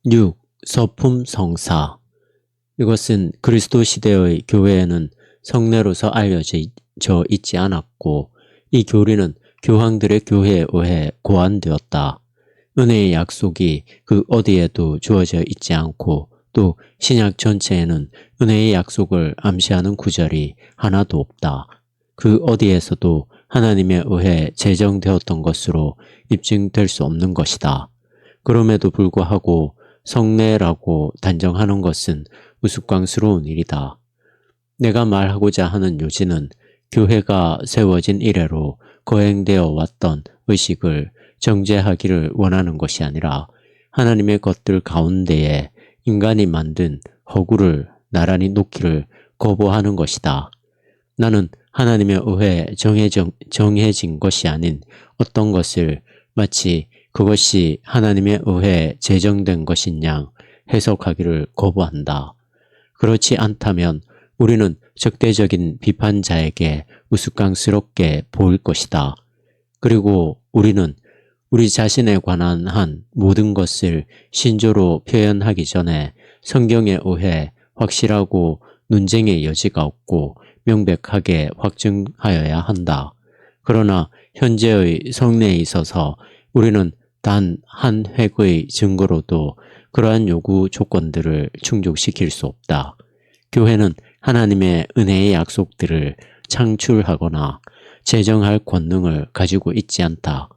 6. 서품 성사. 이것은 그리스도 시대의 교회에는 성례로서 알려져 있지 않았고 이 교리는 교황들의 교회에 의해 고안되었다. 은혜의 약속이 그 어디에도 주어져 있지 않고 또 신약 전체에는 은혜의 약속을 암시하는 구절이 하나도 없다. 그 어디에서도 하나님에 의해 제정되었던 것으로 입증될 수 없는 것이다. 그럼에도 불구하고 성례라고 단정하는 것은 우스꽝스러운 일이다. 내가 말하고자 하는 요지는 교회가 세워진 이래로 거행되어 왔던 의식을 정죄하기를 원하는 것이 아니라 하나님의 것들 가운데에 인간이 만든 허구를 나란히 놓기를 거부하는 것이다. 나는 하나님에 의해 정해진 것이 아닌 어떤 것을 마치 그것이 하나님에 의해 제정된 것인 양 해석하기를 거부한다. 그렇지 않다면 우리는 적대적인 비판자에게 우스꽝스럽게 보일 것이다. 그리고 우리는 우리 자신에 관한 한 모든 것을 신조로 표현하기 전에 성경에 의해 확실하고 논쟁의 여지가 없고 명백하게 확증하여야 한다. 그러나 현재의 성례에 있어서 우리는 단 한 획의 증거로도 그러한 요구 조건들을 충족시킬 수 없다. 교회는 하나님의 은혜의 약속들을 창출하거나 제정할 권능을 가지고 있지 않다.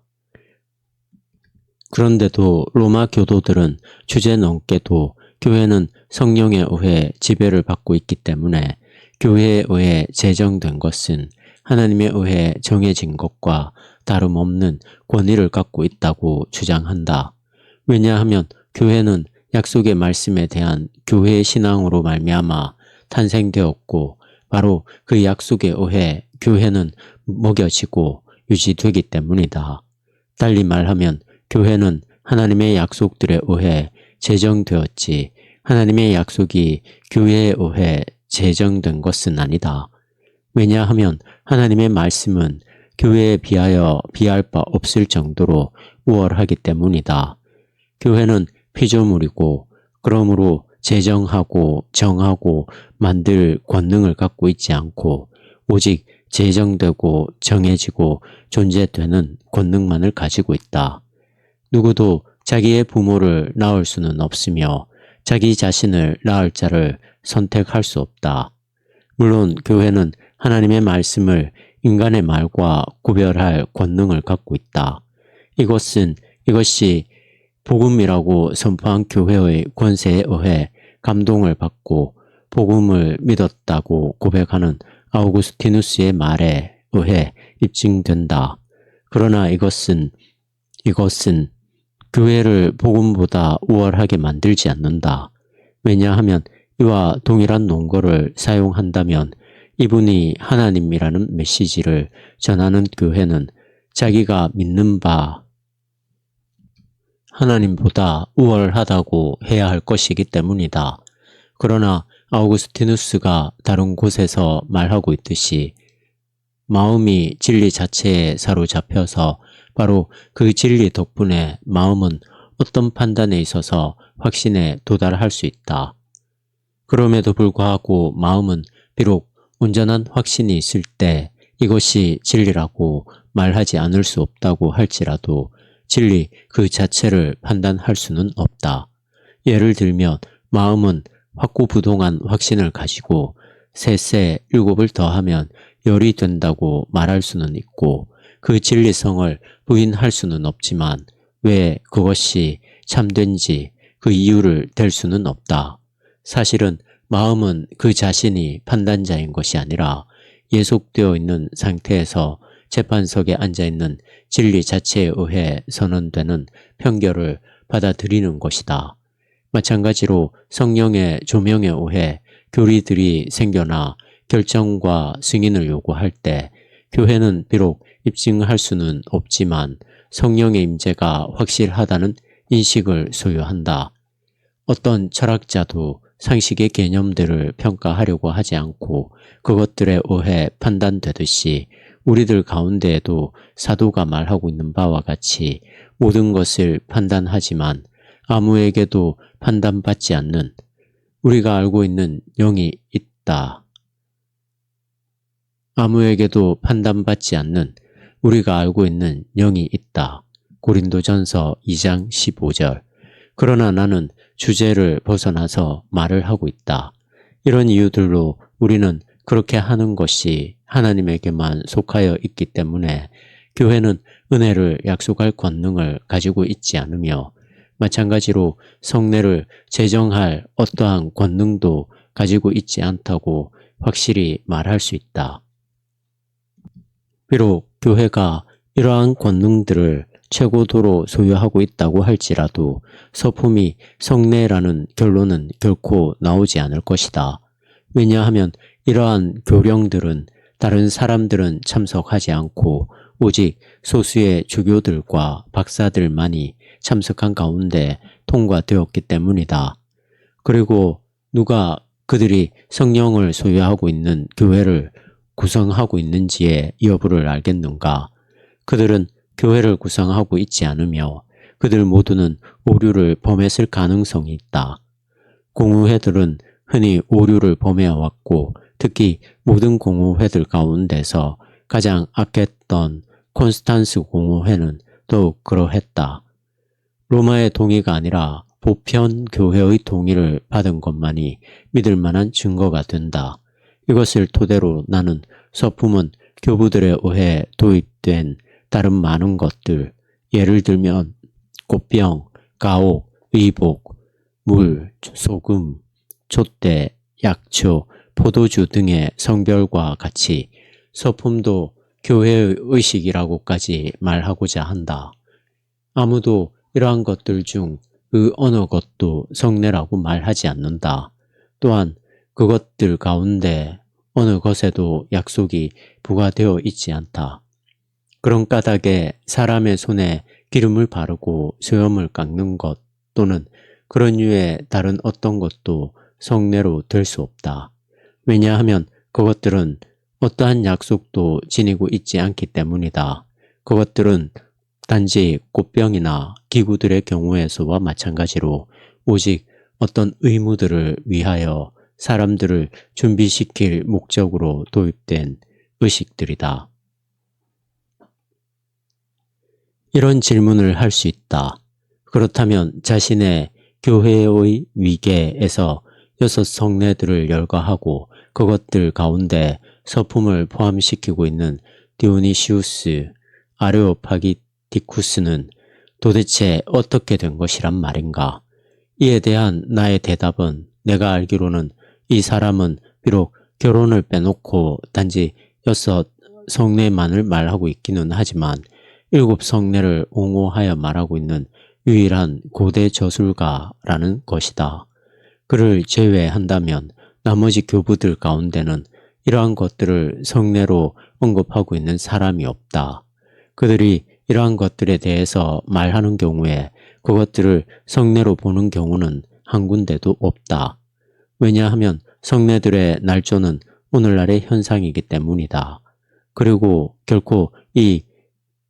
그런데도 로마 교도들은 주제넘게도 교회는 성령에 의해 지배를 받고 있기 때문에 교회에 의해 제정된 것은 하나님에 의해 정해진 것과 다름없는 권위를 갖고 있다고 주장한다. 왜냐하면 교회는 약속의 말씀에 대한 교회의 신앙으로 말미암아 탄생되었고 바로 그 약속에 의해 교회는 먹여지고 유지되기 때문이다. 달리 말하면 교회는 하나님의 약속들에 의해 제정되었지 하나님의 약속이 교회에 의해 제정된 것은 아니다. 왜냐하면 하나님의 말씀은 교회에 비하여 비할 바 없을 정도로 우월하기 때문이다. 교회는 피조물이고 그러므로 제정하고 정하고 만들 권능을 갖고 있지 않고 오직 제정되고 정해지고 존재되는 권능만을 가지고 있다. 누구도 자기의 부모를 낳을 수는 없으며 자기 자신을 낳을 자를 선택할 수 없다. 물론 교회는 하나님의 말씀을 인간의 말과 구별할 권능을 갖고 있다. 이것이 복음이라고 선포한 교회의 권세에 의해 감동을 받고 복음을 믿었다고 고백하는 아우구스티누스의 말에 의해 입증된다. 그러나 이것은 교회를 복음보다 우월하게 만들지 않는다. 왜냐하면 이와 동일한 논거를 사용한다면 이분이 하나님이라는 메시지를 전하는 교회는 자기가 믿는 바 하나님보다 우월하다고 해야 할 것이기 때문이다. 그러나 아우구스티누스가 다른 곳에서 말하고 있듯이 마음이 진리 자체에 사로잡혀서 바로 그 진리 덕분에 마음은 어떤 판단에 있어서 확신에 도달할 수 있다. 그럼에도 불구하고 마음은 비록 온전한 확신이 있을 때 이것이 진리라고 말하지 않을 수 없다고 할지라도 진리 그 자체를 판단할 수는 없다. 예를 들면 마음은 확고부동한 확신을 가지고 셋에 7을 더하면 10이 된다고 말할 수는 있고 그 진리성을 부인할 수는 없지만 왜 그것이 참된지 그 이유를 댈 수는 없다. 사실은 마음은 그 자신이 판단자인 것이 아니라 예속되어 있는 상태에서 재판석에 앉아있는 진리 자체에 의해 선언되는 편결을 받아들이는 것이다. 마찬가지로 성령의 조명에 의해 교리들이 생겨나 결정과 승인을 요구할 때 교회는 비록 입증할 수는 없지만 성령의 임재가 확실하다는 인식을 소유한다. 어떤 철학자도 상식의 개념들을 평가하려고 하지 않고 그것들에 의해 판단되듯이 우리들 가운데에도 사도가 말하고 있는 바와 같이 모든 것을 판단하지만 아무에게도 판단받지 않는 우리가 알고 있는 영이 있다. 아무에게도 판단받지 않는 우리가 알고 있는 영이 있다. 고린도전서 2장 15절. 그러나 나는 주제를 벗어나서 말을 하고 있다. 이런 이유들로 우리는 그렇게 하는 것이 하나님에게만 속하여 있기 때문에 교회는 은혜를 약속할 권능을 가지고 있지 않으며 마찬가지로 성례를 제정할 어떠한 권능도 가지고 있지 않다고 확실히 말할 수 있다. 비록 교회가 이러한 권능들을 최고도로 소유하고 있다고 할지라도 서품이 성례라는 결론은 결코 나오지 않을 것이다. 왜냐하면 이러한 교령들은 다른 사람들은 참석하지 않고 오직 소수의 주교들과 박사들만이 참석한 가운데 통과되었기 때문이다. 그리고 누가 그들이 성령을 소유하고 있는 교회를 구성하고 있는지의 여부를 알겠는가? 그들은 교회를 구성하고 있지 않으며 그들 모두는 오류를 범했을 가능성이 있다. 공의회들은 흔히 오류를 범해왔고 특히 모든 공의회들 가운데서 가장 악했던 콘스탄스 공의회는 더욱 그러했다. 로마의 동의가 아니라 보편 교회의 동의를 받은 것만이 믿을 만한 증거가 된다. 이것을 토대로 나는 서품은 교부들에 의해 도입된 다른 많은 것들, 예를 들면 꽃병, 가옥, 의복, 물, 소금, 촛대, 약초, 포도주 등의 성별과 같이 서품도 교회의 의식이라고까지 말하고자 한다. 아무도 이러한 것들 중 그 어느 것도 성례라고 말하지 않는다. 또한 그것들 가운데 어느 것에도 약속이 부과되어 있지 않다. 그런 까닭에 사람의 손에 기름을 바르고 수염을 깎는 것 또는 그런 류의 다른 어떤 것도 성례로 될 수 없다. 왜냐하면 그것들은 어떠한 약속도 지니고 있지 않기 때문이다. 그것들은 단지 꽃병이나 기구들의 경우에서와 마찬가지로 오직 어떤 의무들을 위하여 사람들을 준비시킬 목적으로 도입된 의식들이다. 이런 질문을 할 수 있다. 그렇다면 자신의 교회의 위계에서 6 성례들을 열거하고 그것들 가운데 서품을 포함시키고 있는 디오니시우스, 아레오파기티쿠스는 도대체 어떻게 된 것이란 말인가? 이에 대한 나의 대답은 내가 알기로는 이 사람은 비록 결혼을 빼놓고 단지 6 성례만을 말하고 있기는 하지만 7 성례를 옹호하여 말하고 있는 유일한 고대 저술가라는 것이다. 그를 제외한다면 나머지 교부들 가운데는 이러한 것들을 성례로 언급하고 있는 사람이 없다. 그들이 이러한 것들에 대해서 말하는 경우에 그것들을 성례로 보는 경우는 한 군데도 없다. 왜냐하면 성례들의 날조는 오늘날의 현상이기 때문이다. 그리고 결코 이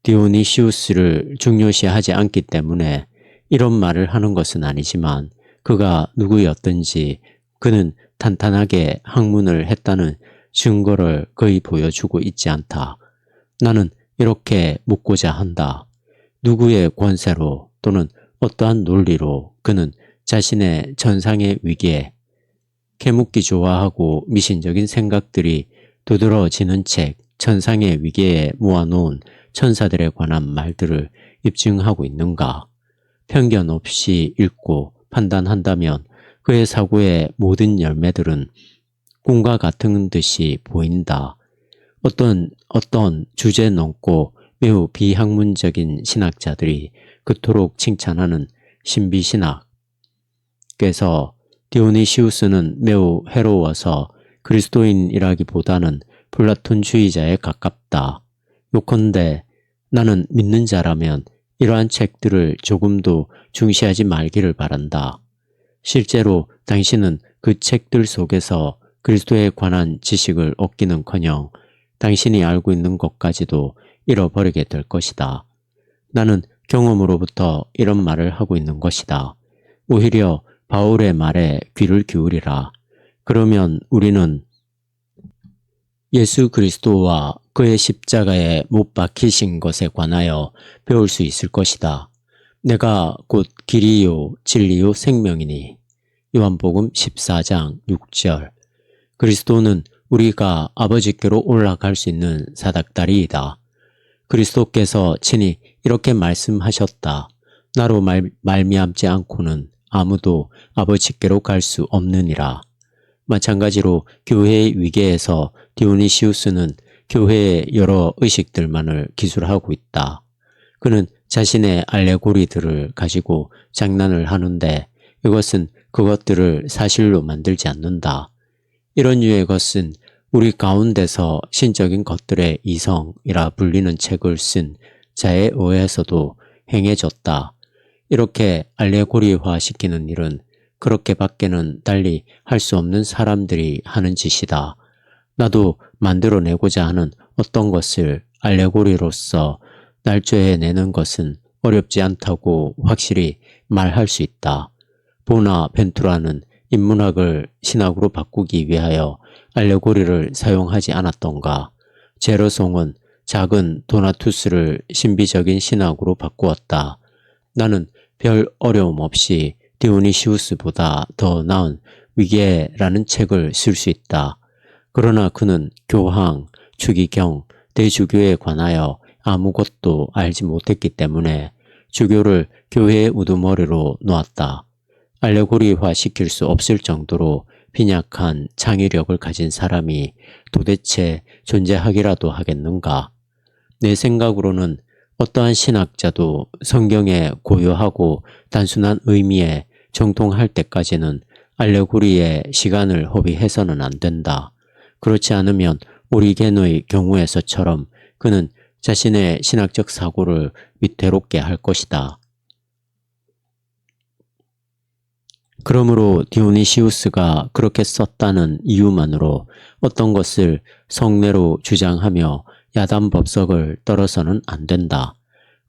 디오니시우스를 중요시하지 않기 때문에 이런 말을 하는 것은 아니지만 그가 누구였든지 그는 탄탄하게 학문을 했다는 증거를 거의 보여주고 있지 않다. 나는 이렇게 묻고자 한다. 누구의 권세로 또는 어떠한 논리로 그는 자신의 천상의 위기에 캐묻기 좋아하고 미신적인 생각들이 두드러지는 책 천상의 위기에 모아놓은 천사들에 관한 말들을 입증하고 있는가? 편견 없이 읽고 판단한다면 그의 사고의 모든 열매들은 꿈과 같은 듯이 보인다. 어떤 주제 넘고 매우 비학문적인 신학자들이 그토록 칭찬하는 신비신학께서 디오니시우스는 매우 해로워서 그리스도인이라기보다는 플라톤주의자에 가깝다. 요컨대 나는 믿는 자라면 이러한 책들을 조금도 중시하지 말기를 바란다. 실제로 당신은 그 책들 속에서 그리스도에 관한 지식을 얻기는커녕 당신이 알고 있는 것까지도 잃어버리게 될 것이다. 나는 경험으로부터 이런 말을 하고 있는 것이다. 오히려 바울의 말에 귀를 기울이라. 그러면 우리는 예수 그리스도와 그의 십자가에 못 박히신 것에 관하여 배울 수 있을 것이다. 내가 곧 길이요 진리요 생명이니. 요한복음 14장 6절. 그리스도는 우리가 아버지께로 올라갈 수 있는 사닥다리이다. 그리스도께서 친히 이렇게 말씀하셨다. 나로 말미암지 않고는 아무도 아버지께로 갈 수 없느니라. 마찬가지로 교회의 위계에서 디오니시우스는 교회의 여러 의식들만을 기술하고 있다. 그는 자신의 알레고리들을 가지고 장난을 하는데 이것은 그것들을 사실로 만들지 않는다. 이런 류의 것은 우리 가운데서 신적인 것들의 이성이라 불리는 책을 쓴 자에 의해서도 행해졌다. 이렇게 알레고리화시키는 일은 그렇게 밖에는 달리 할 수 없는 사람들이 하는 짓이다. 나도 만들어내고자 하는 어떤 것을 알레고리로서 날조해내는 것은 어렵지 않다고 확실히 말할 수 있다. 보나벤투라는 인문학을 신학으로 바꾸기 위하여 알레고리를 사용하지 않았던가. 제러송은 작은 도나투스를 신비적인 신학으로 바꾸었다. 나는 별 어려움 없이 디오니시우스보다 더 나은 위계라는 책을 쓸 수 있다. 그러나 그는 교황, 추기경, 대주교에 관하여 아무것도 알지 못했기 때문에 주교를 교회의 우두머리로 놓았다. 알레고리화 시킬 수 없을 정도로 빈약한 창의력을 가진 사람이 도대체 존재하기라도 하겠는가? 내 생각으로는 어떠한 신학자도 성경의 고요하고 단순한 의미에 정통할 때까지는 알레고리에 시간을 허비해서는 안 된다. 그렇지 않으면 오리겐의 경우에서처럼 그는 자신의 신학적 사고를 위태롭게 할 것이다. 그러므로 디오니시우스가 그렇게 썼다는 이유만으로 어떤 것을 성례로 주장하며 야단법석을 떨어서는 안 된다.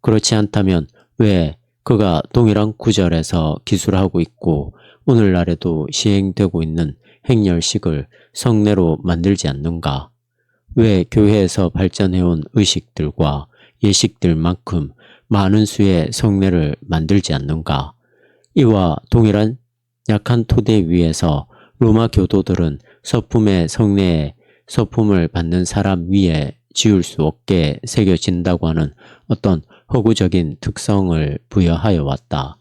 그렇지 않다면 왜 그가 동일한 구절에서 기술하고 있고 오늘날에도 시행되고 있는 행렬식을 성례로 만들지 않는가? 왜 교회에서 발전해온 의식들과 예식들만큼 많은 수의 성례를 만들지 않는가? 이와 동일한 약한 토대 위에서 로마 교도들은 서품의 성례에 서품을 받는 사람 위에 지울 수 없게 새겨진다고 하는 어떤 허구적인 특성을 부여하여 왔다.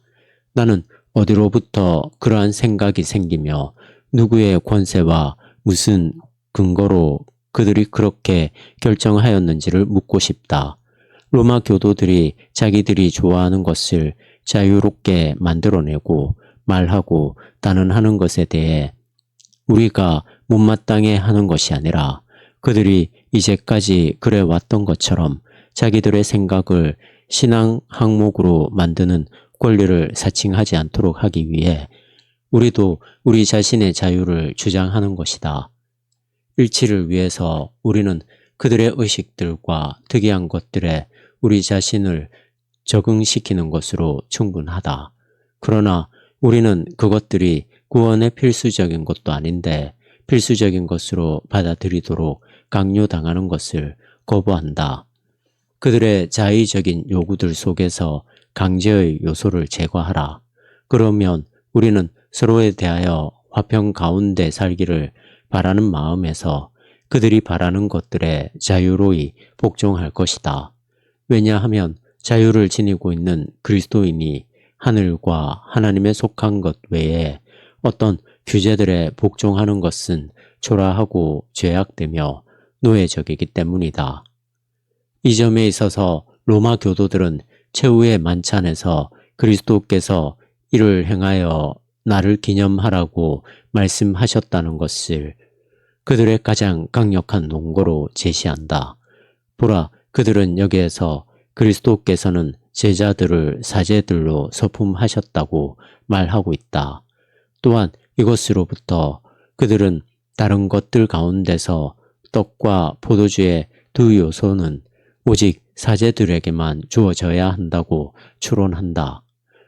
나는 어디로부터 그러한 생각이 생기며 누구의 권세와 무슨 근거로 그들이 그렇게 결정하였는지를 묻고 싶다. 로마 교도들이 자기들이 좋아하는 것을 자유롭게 만들어내고 말하고 단언하는 것에 대해 우리가 못마땅해 하는 것이 아니라 그들이 이제까지 그래왔던 것처럼 자기들의 생각을 신앙 항목으로 만드는 권리를 사칭하지 않도록 하기 위해 우리도 우리 자신의 자유를 주장하는 것이다. 일치를 위해서 우리는 그들의 의식들과 특이한 것들에 우리 자신을 적응시키는 것으로 충분하다. 그러나 우리는 그것들이 구원의 필수적인 것도 아닌데 필수적인 것으로 받아들이도록 강요당하는 것을 거부한다. 그들의 자의적인 요구들 속에서 강제의 요소를 제거하라. 그러면 우리는 서로에 대하여 화평 가운데 살기를 바라는 마음에서 그들이 바라는 것들에 자유로이 복종할 것이다. 왜냐하면 자유를 지니고 있는 그리스도인이 하늘과 하나님에 속한 것 외에 어떤 규제들에 복종하는 것은 초라하고 죄악되며 노예적이기 때문이다. 이 점에 있어서 로마 교도들은 최후의 만찬에서 그리스도께서 이를 행하여 나를 기념하라고 말씀하셨다는 것을 그들의 가장 강력한 논거로 제시한다. 보라, 그들은 여기에서 그리스도께서는 제자들을 사제들로 서품하셨다고 말하고 있다. 또한 이것으로부터 그들은 다른 것들 가운데서 떡과 포도주의 두 요소는 오직 사제들에게만 주어져야 한다고 추론한다.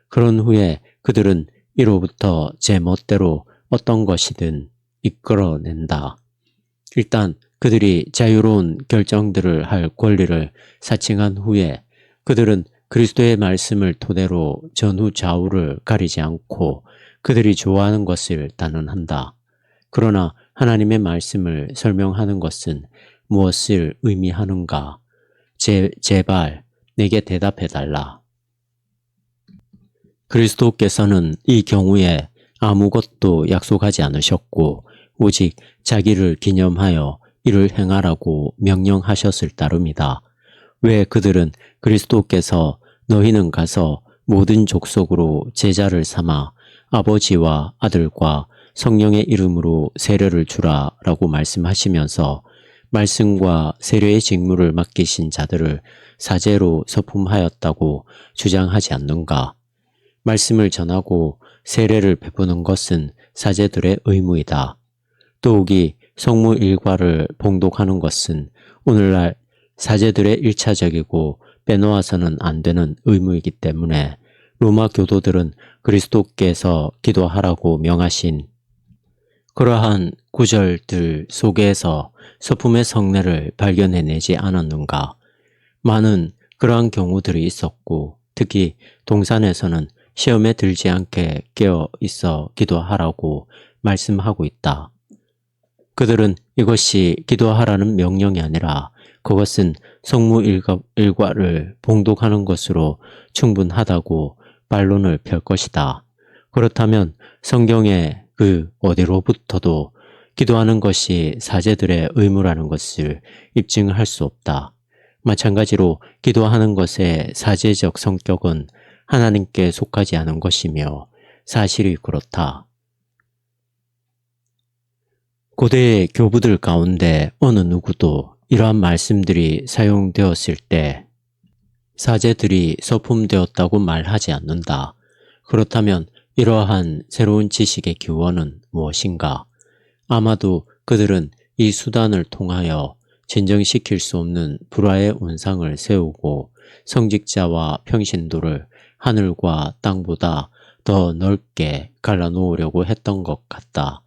그런 후에 그들은 이로부터 제 멋대로 어떤 것이든 이끌어낸다. 일단 그들이 자유로운 결정들을 할 권리를 사칭한 후에 그들은 그리스도의 말씀을 토대로 전후 좌우를 가리지 않고 그들이 좋아하는 것을 단언한다. 그러나 하나님의 말씀을 설명하는 것은 무엇을 의미하는가? 제발 내게 대답해달라. 그리스도께서는 이 경우에 아무것도 약속하지 않으셨고 오직 자기를 기념하여 이를 행하라고 명령하셨을 따름이다. 왜 그들은 그리스도께서 너희는 가서 모든 족속으로 제자를 삼아 아버지와 아들과 성령의 이름으로 세례를 주라 라고 말씀하시면서 말씀과 세례의 직무를 맡기신 자들을 사제로 서품하였다고 주장하지 않는가? 말씀을 전하고 세례를 베푸는 것은 사제들의 의무이다. 더욱이 성무 일과를 봉독하는 것은 오늘날 사제들의 일차적이고 빼놓아서는 안 되는 의무이기 때문에 로마 교도들은 그리스도께서 기도하라고 명하신 그러한 구절들 속에서 서품의 성례를 발견해내지 않았는가? 많은 그러한 경우들이 있었고 특히 동산에서는 시험에 들지 않게 깨어 있어 기도하라고 말씀하고 있다. 그들은 이것이 기도하라는 명령이 아니라 그것은 성무 일과를 봉독하는 것으로 충분하다고 반론을 펼 것이다. 그렇다면 성경의 그 어디로부터도 기도하는 것이 사제들의 의무라는 것을 입증할 수 없다. 마찬가지로 기도하는 것의 사제적 성격은 하나님께 속하지 않은 것이며 사실이 그렇다. 고대의 교부들 가운데 어느 누구도 이러한 말씀들이 사용되었을 때 사제들이 서품되었다고 말하지 않는다. 그렇다면 이러한 새로운 지식의 기원은 무엇인가? 아마도 그들은 이 수단을 통하여 진정시킬 수 없는 불화의 운상을 세우고 성직자와 평신도를 하늘과 땅보다 더 넓게 갈라놓으려고 했던 것 같다.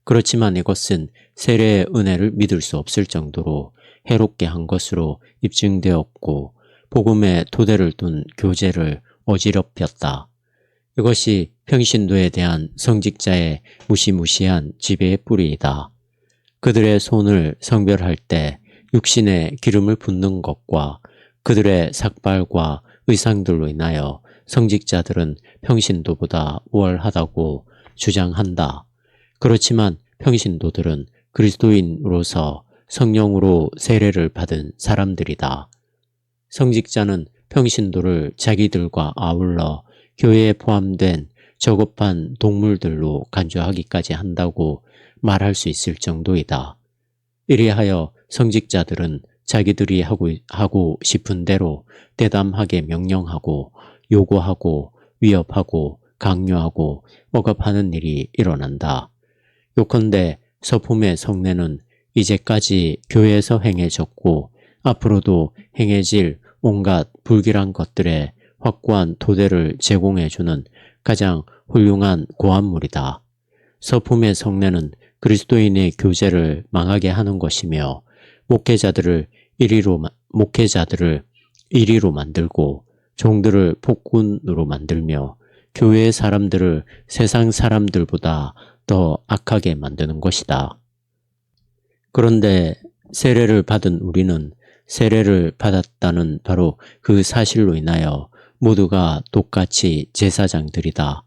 그렇지만 이것은 세례의 은혜를 믿을 수 없을 정도로 해롭게 한 것으로 입증되었고 복음의 토대를 둔 교제를 어지럽혔다. 이것이 평신도에 대한 성직자의 무시무시한 지배의 뿌리이다. 그들의 손을 성별할 때 육신에 기름을 붓는 것과 그들의 삭발과 의상들로 인하여 성직자들은 평신도보다 우월하다고 주장한다. 그렇지만 평신도들은 그리스도인으로서 성령으로 세례를 받은 사람들이다. 성직자는 평신도를 자기들과 아울러 교회에 포함된 저급한 동물들로 간주하기까지 한다고 말할 수 있을 정도이다. 이리하여 성직자들은 자기들이 하고 싶은 대로 대담하게 명령하고 요구하고 위협하고 강요하고 억압하는 일이 일어난다. 요컨대 서품의 성례는 이제까지 교회에서 행해졌고 앞으로도 행해질 온갖 불길한 것들의 확고한 토대를 제공해주는 가장 훌륭한 고안물이다. 서품의 성례는 그리스도인의 교제를 망하게 하는 것이며 목회자들을 이리로 만들고 종들을 폭군으로 만들며 교회의 사람들을 세상 사람들보다 더 악하게 만드는 것이다. 그런데 세례를 받은 우리는 세례를 받았다는 바로 그 사실로 인하여 모두가 똑같이 제사장들이다.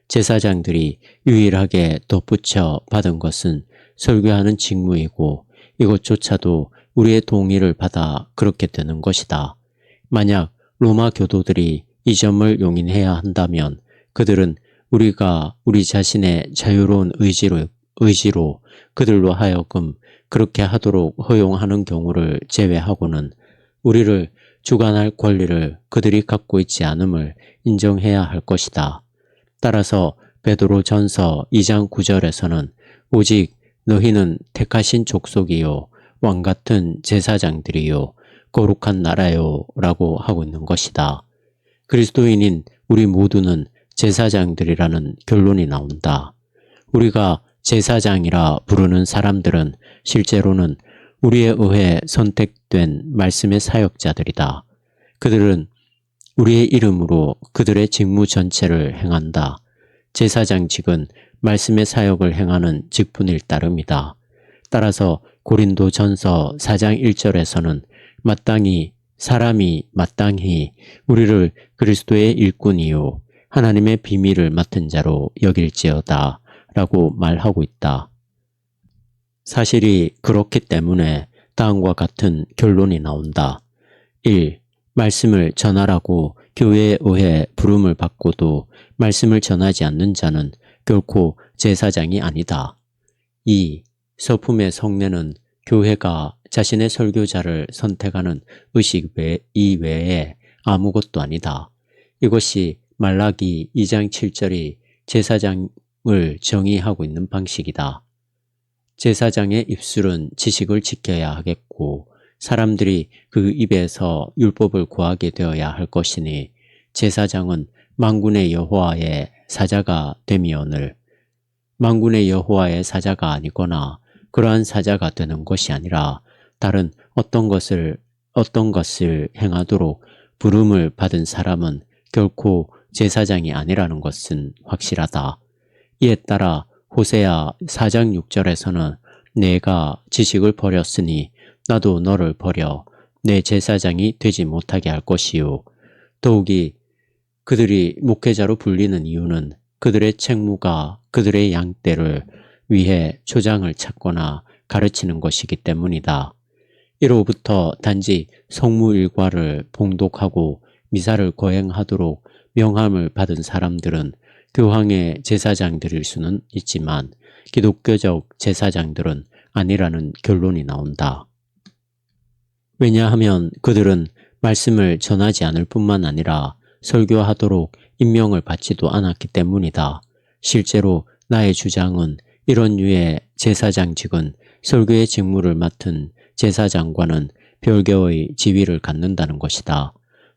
제사장들이 유일하게 덧붙여 받은 것은 설교하는 직무이고 이것조차도 우리의 동의를 받아 그렇게 되는 것이다. 만약 로마 교도들이 이 점을 용인해야 한다면 그들은 우리가 우리 자신의 자유로운 의지로 그들로 하여금 그렇게 하도록 허용하는 경우를 제외하고는 우리를 주관할 권리를 그들이 갖고 있지 않음을 인정해야 할 것이다. 따라서 베드로전서 2장 9절에서는 오직 너희는 택하신 족속이요 왕같은 제사장들이요 거룩한 나라요 라고 하고 있는 것이다. 그리스도인인 우리 모두는 제사장들이라는 결론이 나온다. 우리가 제사장이라 부르는 사람들은 실제로는 우리에 의해 선택된 말씀의 사역자들이다. 그들은 우리의 이름으로 그들의 직무 전체를 행한다. 제사장직은 말씀의 사역을 행하는 직분일 따름이다. 따라서 고린도전서 4장 1절에서는 사람이 마땅히 우리를 그리스도의 일꾼이요 하나님의 비밀을 맡은 자로 여길지어다 라고 말하고 있다. 사실이 그렇기 때문에 다음과 같은 결론이 나온다. 1. 말씀을 전하라고 교회에 의해 부름을 받고도 말씀을 전하지 않는 자는 결코 제사장이 아니다. 2. 서품의 성례는 교회가 자신의 설교자를 선택하는 의식 이외에 아무것도 아니다. 이것이 말라기 2장 7절이 제사장을 정의하고 있는 방식이다. 제사장의 입술은 지식을 지켜야 하겠고 사람들이 그 입에서 율법을 구하게 되어야 할 것이니 제사장은 만군의 여호와의 사자가 됨이오늘 만군의 여호와의 사자가 아니거나 그러한 사자가 되는 것이 아니라 다른 어떤 것을 행하도록 부름을 받은 사람은 결코 제사장이 아니라는 것은 확실하다. 이에 따라 호세아 4장 6절에서는 내가 지식을 버렸으니 나도 너를 버려 내 제사장이 되지 못하게 할 것이요. 더욱이 그들이 목회자로 불리는 이유는 그들의 책무가 그들의 양떼를 위해 초장을 찾거나 가르치는 것이기 때문이다. 이로부터 단지 성무일과를 봉독하고 미사를 거행하도록 명함을 받은 사람들은 교황의 제사장들일 수는 있지만 기독교적 제사장들은 아니라는 결론이 나온다. 왜냐하면 그들은 말씀을 전하지 않을 뿐만 아니라 설교하도록 임명을 받지도 않았기 때문이다. 실제로 나의 주장은 이런 류의 제사장직은 설교의 직무를 맡은 제사장과는 별개의 지위를 갖는다는 것이다.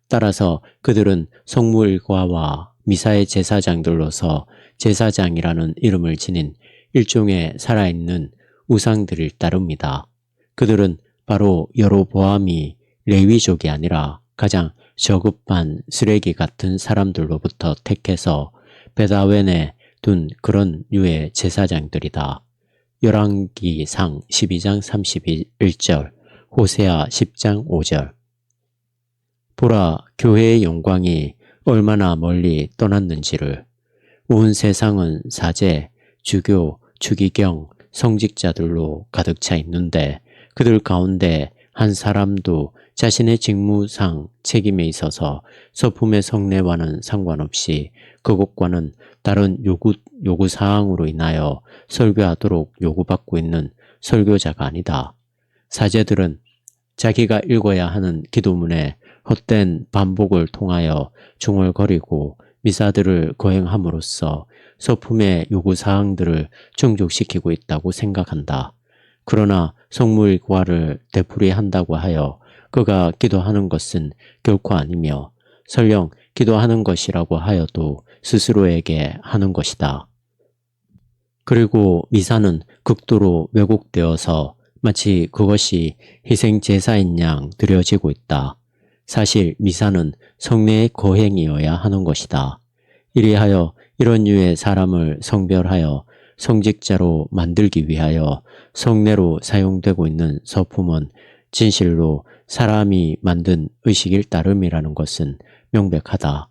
따라서 그들은 성무일과와 미사의 제사장들로서 제사장이라는 이름을 지닌 일종의 살아있는 우상들일 따름이다. 그들은 바로 여로보암이 레위족이 아니라 가장 저급한 쓰레기 같은 사람들로부터 택해서 베다웬에 둔 그런 류의 제사장들이다. 열왕기상 12장 31절, 호세아 10장 5절. 보라, 교회의 영광이 얼마나 멀리 떠났는지를. 온 세상은 사제, 주교, 추기경, 성직자들로 가득 차 있는데 그들 가운데 한 사람도 자신의 직무상 책임에 있어서 서품의 성례와는 상관없이 그것과는 다른 요구사항으로 인하여 설교하도록 요구받고 있는 설교자가 아니다. 사제들은 자기가 읽어야 하는 기도문의 헛된 반복을 통하여 중얼거리고 미사들을 거행함으로써 서품의 요구사항들을 충족시키고 있다고 생각한다. 그러나 성무일과를 되풀이한다고 하여 그가 기도하는 것은 결코 아니며 설령 기도하는 것이라고 하여도 스스로에게 하는 것이다. 그리고 미사는 극도로 왜곡되어서 마치 그것이 희생제사인 양 드려지고 있다. 사실 미사는 성례의 거행이어야 하는 것이다. 이리하여 이런 류의 사람을 성별하여 성직자로 만들기 위하여 성례로 사용되고 있는 서품은 진실로 사람이 만든 의식일 따름이라는 것은 명백하다.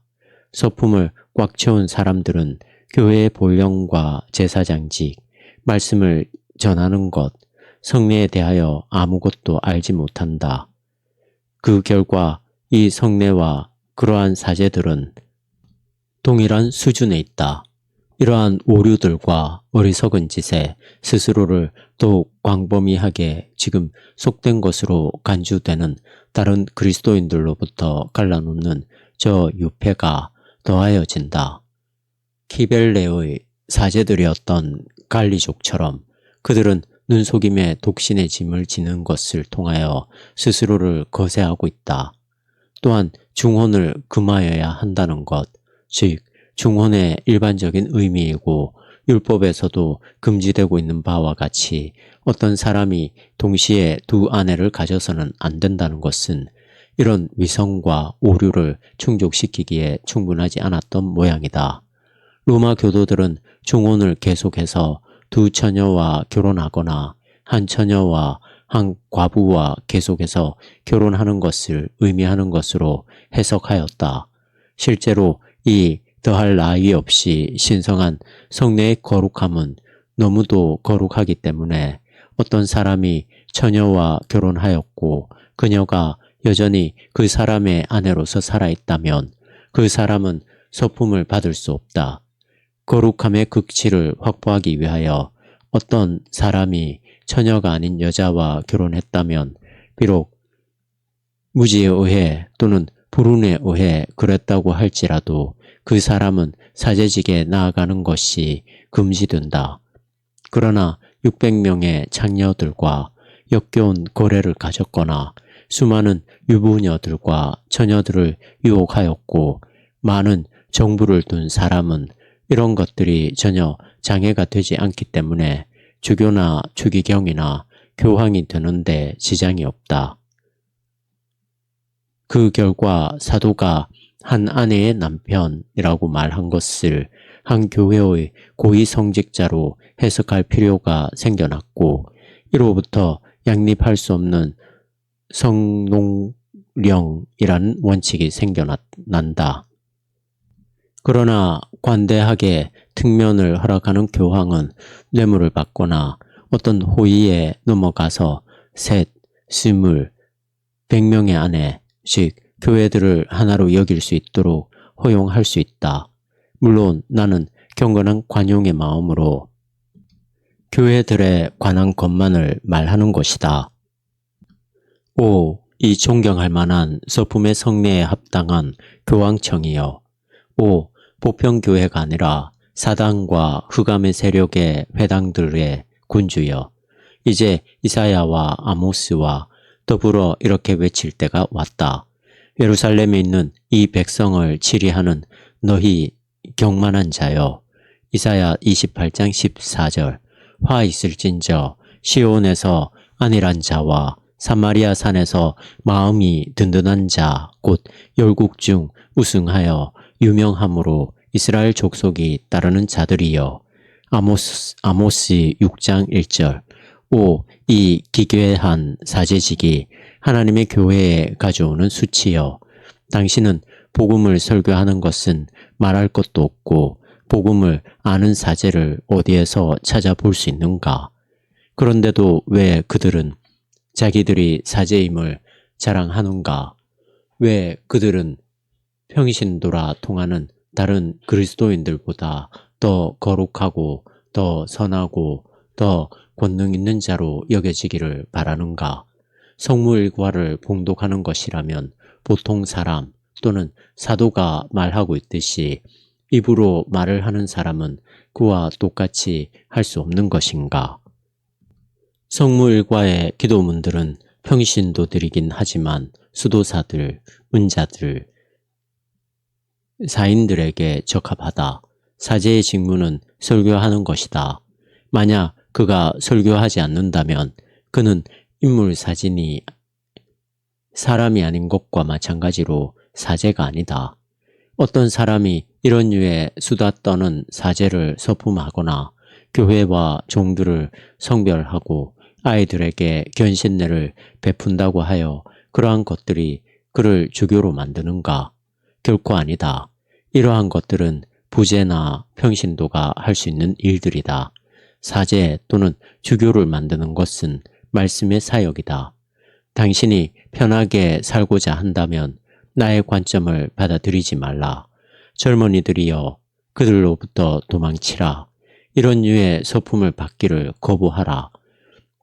서품을 꽉 채운 사람들은 교회의 본령과 제사장직, 말씀을 전하는 것, 성례에 대하여 아무것도 알지 못한다. 그 결과 이 성례와 그러한 사제들은 동일한 수준에 있다. 이러한 오류들과 어리석은 짓에 스스로를 더욱 광범위하게 지금 속된 것으로 간주되는 다른 그리스도인들로부터 갈라놓는 저 유폐가 더하여진다. 키벨레의 사제들이었던 갈리족처럼 그들은 눈속임에 독신의 짐을 지는 것을 통하여 스스로를 거세하고 있다. 또한 중혼을 금하여야 한다는 것, 즉 중혼의 일반적인 의미이고 율법에서도 금지되고 있는 바와 같이 어떤 사람이 동시에 두 아내를 가져서는 안 된다는 것은 이런 위선과 오류를 충족시키기에 충분하지 않았던 모양이다. 로마 교도들은 중혼을 계속해서 두 처녀와 결혼하거나 한 처녀와 한 과부와 계속해서 결혼하는 것을 의미하는 것으로 해석하였다. 실제로 이 더할 나위 없이 신성한 성내의 거룩함은 너무도 거룩하기 때문에 어떤 사람이 처녀와 결혼하였고 그녀가 여전히 그 사람의 아내로서 살아있다면 그 사람은 서품을 받을 수 없다. 거룩함의 극치를 확보하기 위하여 어떤 사람이 처녀가 아닌 여자와 결혼했다면 비록 무지에 의해 또는 불운에 의해 그랬다고 할지라도 그 사람은 사제직에 나아가는 것이 금지된다. 그러나 600명의 창녀들과 역겨운 거래를 가졌거나 수많은 유부녀들과 처녀들을 유혹하였고 많은 정부를 둔 사람은 이런 것들이 전혀 장애가 되지 않기 때문에 주교나 추기경이나 교황이 되는데 지장이 없다. 그 결과 사도가 한 아내의 남편이라고 말한 것을 한 교회의 고위성직자로 해석할 필요가 생겨났고 이로부터 양립할 수 없는 성농령이라는 원칙이 생겨난다. 그러나 관대하게 특면을 허락하는 교황은 뇌물을 받거나 어떤 호의에 넘어가서 셋, 스물, 100명의 아내, 즉 교회들을 하나로 여길 수 있도록 허용할 수 있다. 물론 나는 경건한 관용의 마음으로 교회들에 관한 것만을 말하는 것이다. 5. 이 존경할 만한 서품의 성내에 합당한 교황청이여. 5. 보편교회가 아니라 사단과 흑암의 세력의 회당들의 군주여. 이제 이사야와 아모스와 더불어 이렇게 외칠 때가 왔다. 예루살렘에 있는 이 백성을 치리하는 너희 경만한 자여. 이사야 28장 14절. 화 있을진저 시온에서 안일한 자와 사마리아 산에서 마음이 든든한 자 곧 열국 중 우승하여 유명함으로 이스라엘 족속이 따르는 자들이여. 아모스 6장 1절. 5. 이 기괴한 사제직이 하나님의 교회에 가져오는 수치여. 당신은 복음을 설교하는 것은 말할 것도 없고 복음을 아는 사제를 어디에서 찾아볼 수 있는가? 그런데도 왜 그들은 자기들이 사제임을 자랑하는가? 왜 그들은 평신도라 통하는 다른 그리스도인들보다 더 거룩하고 더 선하고 더 권능 있는 자로 여겨지기를 바라는가? 성무일과를 봉독하는 것이라면 보통 사람 또는 사도가 말하고 있듯이 입으로 말을 하는 사람은 그와 똑같이 할 수 없는 것인가? 성무일과의 기도문들은 평신도들이긴 하지만 수도사들, 은자들, 사인들에게 적합하다. 사제의 직무는 설교하는 것이다. 만약 그가 설교하지 않는다면 그는 인물사진이 사람이 아닌 것과 마찬가지로 사제가 아니다. 어떤 사람이 이런 류의 수다 떠는 사제를 서품하거나 교회와 종들을 성별하고 아이들에게 견신례를 베푼다고 하여 그러한 것들이 그를 주교로 만드는가? 결코 아니다. 이러한 것들은 부제나 평신도가 할 수 있는 일들이다. 사제 또는 주교를 만드는 것은 말씀의 사역이다. 당신이 편하게 살고자 한다면 나의 관점을 받아들이지 말라. 젊은이들이여 그들로부터 도망치라. 이런 류의 서품을 받기를 거부하라.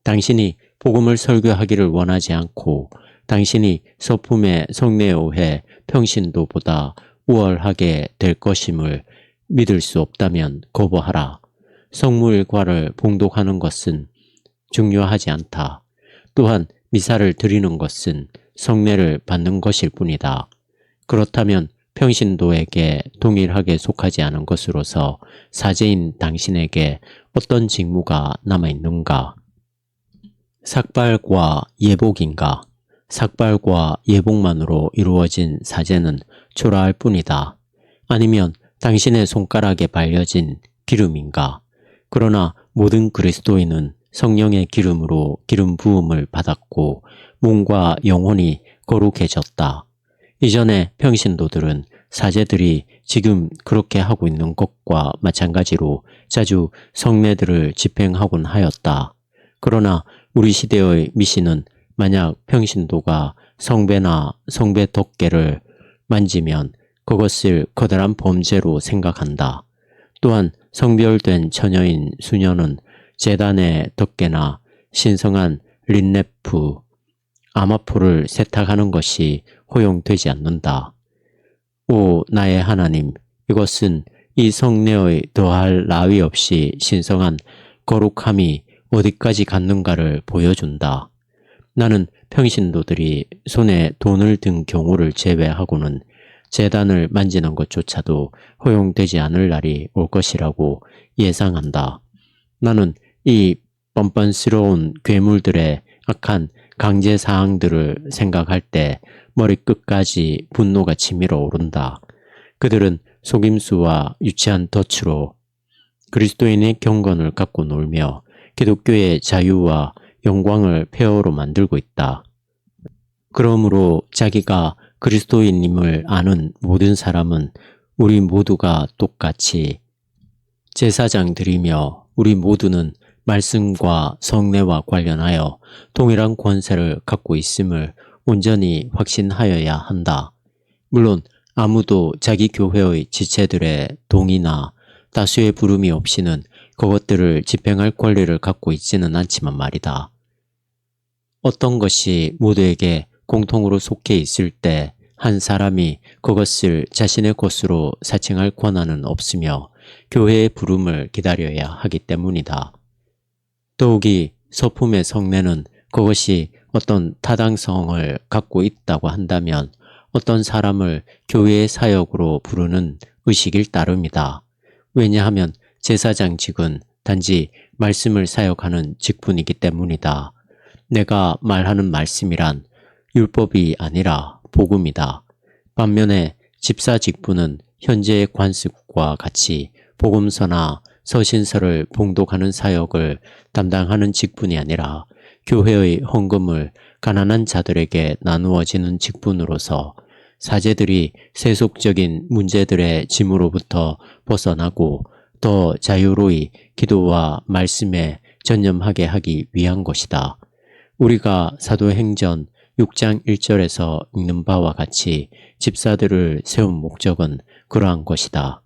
당신이 복음을 설교하기를 원하지 않고 당신이 서품의 성례에 의해 평신도보다 우월하게 될 것임을 믿을 수 없다면 거부하라. 성무일과를 봉독하는 것은 중요하지 않다. 또한 미사를 드리는 것은 성례를 받는 것일 뿐이다. 그렇다면 평신도에게 동일하게 속하지 않은 것으로서 사제인 당신에게 어떤 직무가 남아있는가? 삭발과 예복인가? 삭발과 예복만으로 이루어진 사제는 초라할 뿐이다. 아니면 당신의 손가락에 발려진 기름인가? 그러나 모든 그리스도인은 성령의 기름으로 기름 부음을 받았고 몸과 영혼이 거룩해졌다. 이전에 평신도들은 사제들이 지금 그렇게 하고 있는 것과 마찬가지로 자주 성례들을 집행하곤 하였다. 그러나 우리 시대의 미신은 만약 평신도가 성배나 성배 덮개를 만지면 그것을 커다란 범죄로 생각한다. 또한 성별된 처녀인 수녀는 제단의 덮개나 신성한 린네프, 아마포를 세탁하는 것이 허용되지 않는다. 오 나의 하나님, 이것은 이 성례의 더할 나위 없이 신성한 거룩함이 어디까지 갔는가를 보여준다. 나는 평신도들이 손에 돈을 든 경우를 제외하고는 제단을 만지는 것조차도 허용되지 않을 날이 올 것이라고 예상한다. 나는 이 뻔뻔스러운 괴물들의 악한 강제 사항들을 생각할 때 머리끝까지 분노가 치밀어 오른다. 그들은 속임수와 유치한 덫으로 그리스도인의 경건을 갖고 놀며 기독교의 자유와 영광을 폐허로 만들고 있다. 그러므로 자기가 그리스도인임을 아는 모든 사람은 우리 모두가 똑같이 제사장들이며 우리 모두는 말씀과 성례와 관련하여 동일한 권세를 갖고 있음을 온전히 확신하여야 한다. 물론 아무도 자기 교회의 지체들의 동의나 다수의 부름이 없이는 그것들을 집행할 권리를 갖고 있지는 않지만 말이다. 어떤 것이 모두에게 공통으로 속해 있을 때 한 사람이 그것을 자신의 것으로 사칭할 권한은 없으며 교회의 부름을 기다려야 하기 때문이다. 더욱이 서품의 성례는 그것이 어떤 타당성을 갖고 있다고 한다면 어떤 사람을 교회의 사역으로 부르는 의식일 따름이다. 왜냐하면 제사장직은 단지 말씀을 사역하는 직분이기 때문이다. 내가 말하는 말씀이란 율법이 아니라 복음이다. 반면에 집사 직분은 현재의 관습과 같이 복음서나 서신서를 봉독하는 사역을 담당하는 직분이 아니라 교회의 헌금을 가난한 자들에게 나누어지는 직분으로서 사제들이 세속적인 문제들의 짐으로부터 벗어나고 더 자유로이 기도와 말씀에 전념하게 하기 위한 것이다. 우리가 사도행전 6장 1절에서 읽는 바와 같이 집사들을 세운 목적은 그러한 것이다.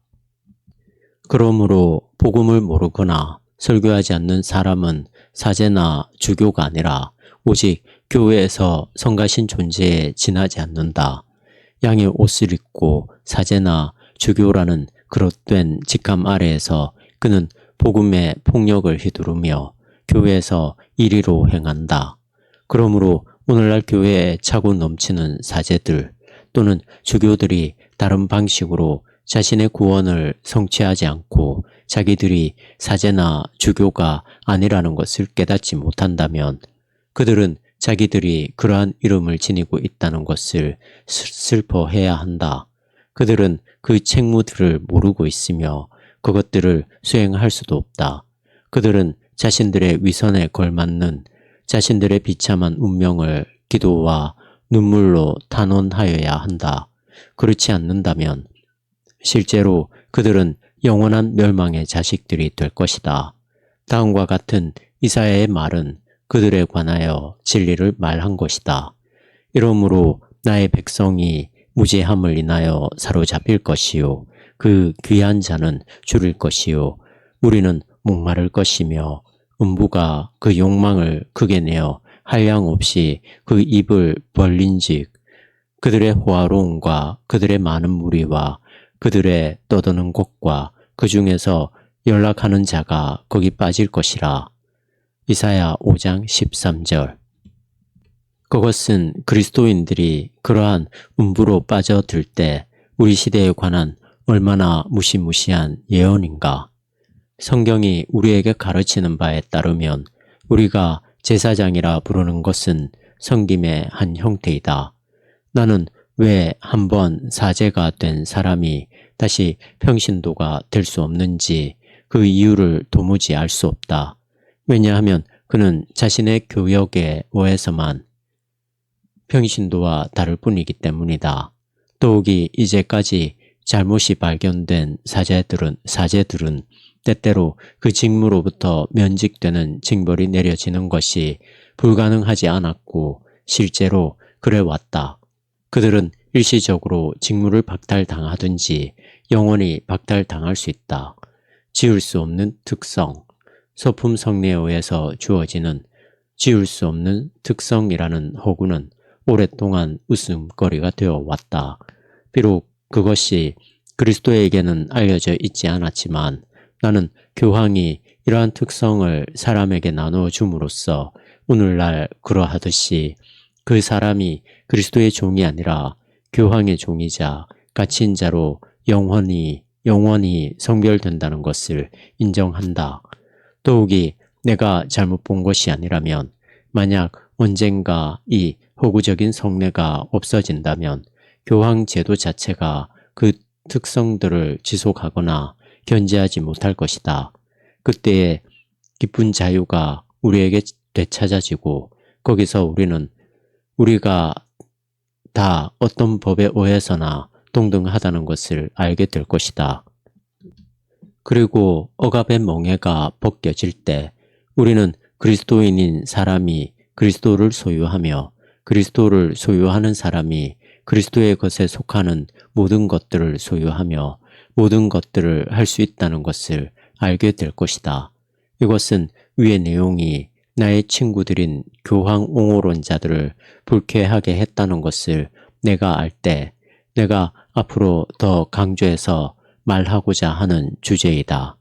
그러므로 복음을 모르거나 설교하지 않는 사람은 사제나 주교가 아니라 오직 교회에서 성가신 존재에 지나지 않는다. 양의 옷을 입고 사제나 주교라는 그릇된 직함 아래에서 그는 복음의 폭력을 휘두르며 교회에서 이리로 행한다. 그러므로 오늘날 교회에 차고 넘치는 사제들 또는 주교들이 다른 방식으로 자신의 구원을 성취하지 않고 자기들이 사제나 주교가 아니라는 것을 깨닫지 못한다면 그들은 자기들이 그러한 이름을 지니고 있다는 것을 슬퍼해야 한다. 그들은 그 책무들을 모르고 있으며 그것들을 수행할 수도 없다. 그들은 자신들의 위선에 걸맞는 자신들의 비참한 운명을 기도와 눈물로 탄원하여야 한다. 그렇지 않는다면 실제로 그들은 영원한 멸망의 자식들이 될 것이다. 다음과 같은 이사야의 말은 그들에 관하여 진리를 말한 것이다. 이러므로 나의 백성이 무죄함을 인하여 사로잡힐 것이요 그 귀한 자는 줄일 것이요 우리는 목마를 것이며 음부가 그 욕망을 크게 내어 한량없이 그 입을 벌린즉 그들의 호화로움과 그들의 많은 무리와 그들의 떠드는 곳과 그 중에서 연락하는 자가 거기 빠질 것이라. 이사야 5장 13절. 그것은 그리스도인들이 그러한 음부로 빠져들 때 우리 시대에 관한 얼마나 무시무시한 예언인가. 성경이 우리에게 가르치는 바에 따르면 우리가 제사장이라 부르는 것은 섬김의 한 형태이다. 나는 왜 한 번 사제가 된 사람이 다시 평신도가 될 수 없는지 그 이유를 도무지 알 수 없다. 왜냐하면 그는 자신의 교역에 의해서만 평신도와 다를 뿐이기 때문이다. 더욱이 이제까지 잘못이 발견된 사제들은 때때로 그 직무로부터 면직되는 징벌이 내려지는 것이 불가능하지 않았고 실제로 그래 왔다. 그들은 일시적으로 직무를 박탈당하든지 영원히 박탈당할 수 있다. 지울 수 없는 특성, 서품 성리에 의해서 주어지는 지울 수 없는 특성이라는 허구는 오랫동안 웃음거리가 되어 왔다. 비록 그것이 그리스도에게는 알려져 있지 않았지만 나는 교황이 이러한 특성을 사람에게 나누어 줌으로써 오늘날 그러하듯이 그 사람이 그리스도의 종이 아니라 교황의 종이자 갇힌 자로 영원히 성별된다는 것을 인정한다. 더욱이 내가 잘못 본 것이 아니라면 만약 언젠가 이 허구적인 성례가 없어진다면 교황 제도 자체가 그 특성들을 지속하거나 견제하지 못할 것이다. 그때의 기쁜 자유가 우리에게 되찾아지고 거기서 우리가 다 어떤 법에 의해서나 동등하다는 것을 알게 될 것이다. 그리고 억압의 멍에가 벗겨질 때 우리는 그리스도인인 사람이 그리스도를 소유하며 그리스도를 소유하는 사람이 그리스도의 것에 속하는 모든 것들을 소유하며 모든 것들을 할 수 있다는 것을 알게 될 것이다. 이것은 위의 내용이 나의 친구들인 교황 옹호론자들을 불쾌하게 했다는 것을 내가 알 때 내가 앞으로 더 강조해서 말하고자 하는 주제이다.